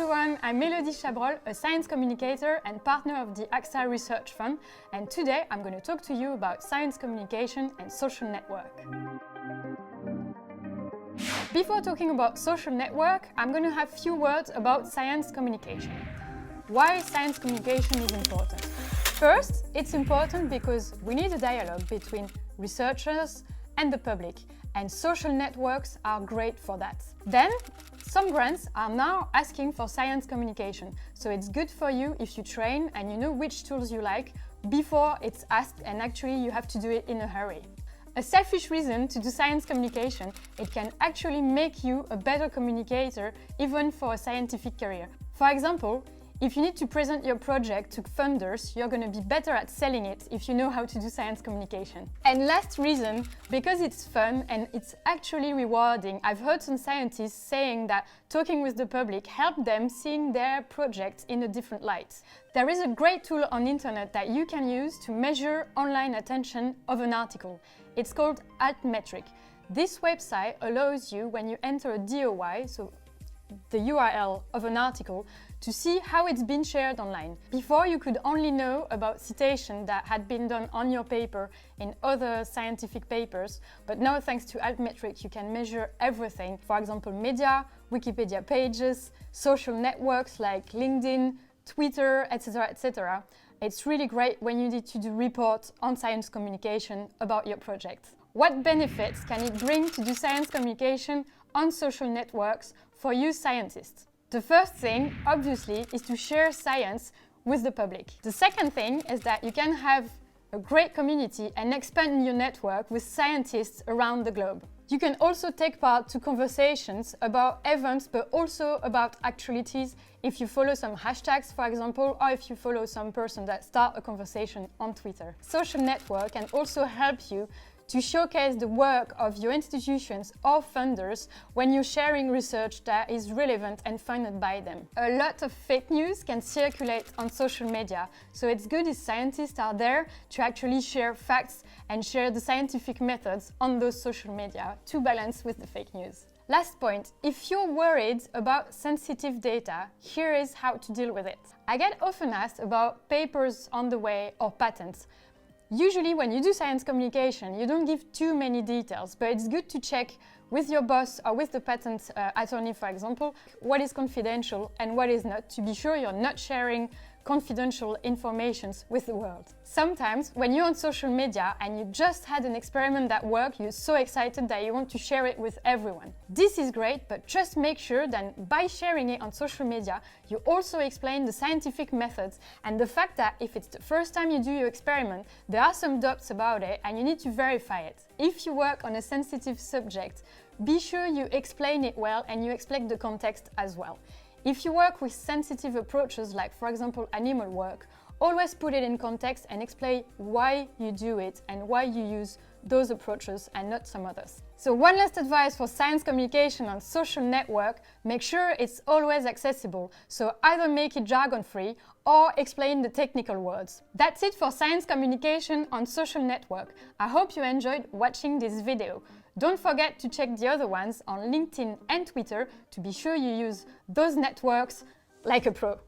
everyone, I'm Elodie Chabrol, a science communicator and partner of the AXA Research Fund, and today I'm going to talk to you about science communication and social network. Before talking about social network, I'm going to have a few words about science communication. Why science communication is important? First, it's important because we need a dialogue between researchers and the public, and social networks are great for that. Then, some grants are now asking for science communication, so it's good for you if you train and you know which tools you like before it's asked and actually you have to do it in a hurry. A selfish reason to do science communication, it can actually make you a better communicator even for a scientific career. For example, if you need to present your project to funders, you're going to be better at selling it if you know how to do science communication. And last reason, because it's fun and it's actually rewarding. I've heard some scientists saying that talking with the public helped them seeing their projects in a different light. There is a great tool on the internet that you can use to measure online attention of an article. It's called Altmetric. This website allows you, when you enter a DOI, so the URL of an article, to see how it's been shared online. Before, you could only know about citations that had been done on your paper in other scientific papers, but now thanks to Altmetric you can measure everything. For example, media, Wikipedia pages, social networks like LinkedIn, Twitter, etc., etc. It's really great when you need to do reports on science communication about your project. What benefits can it bring to do science communication on social networks for you scientists? The first thing, obviously, is to share science with the public. The second thing is that you can have a great community and expand your network with scientists around the globe. You can also take part to conversations about events, but also about actualities if you follow some hashtags, for example, or if you follow some person that start a conversation on Twitter. Social network can also help you to showcase the work of your institutions or funders when you're sharing research that is relevant and funded by them. A lot of fake news can circulate on social media, so it's good if scientists are there to actually share facts and share the scientific methods on those social media to balance with the fake news. Last point, if you're worried about sensitive data, here is how to deal with it. I get often asked about papers on the way or patents. Usually when you do science communication, you don't give too many details, but it's good to check with your boss or with the patent attorney, for example, what is confidential and what is not, to be sure you're not sharing confidential information with the world. Sometimes when you're on social media and you just had an experiment that worked, you're so excited that you want to share it with everyone. This is great, but just make sure that by sharing it on social media, you also explain the scientific methods and the fact that if it's the first time you do your experiment, there are some doubts about it and you need to verify it. If you work on a sensitive subject, be sure you explain it well and you explain the context as well. If you work with sensitive approaches, like for example animal work, always put it in context and explain why you do it and why you use those approaches and not some others. So one last advice for science communication on social network, make sure it's always accessible. So either make it jargon-free or explain the technical words. That's it for science communication on social network. I hope you enjoyed watching this video. Don't forget to check the other ones on LinkedIn and Twitter to be sure you use those networks like a pro.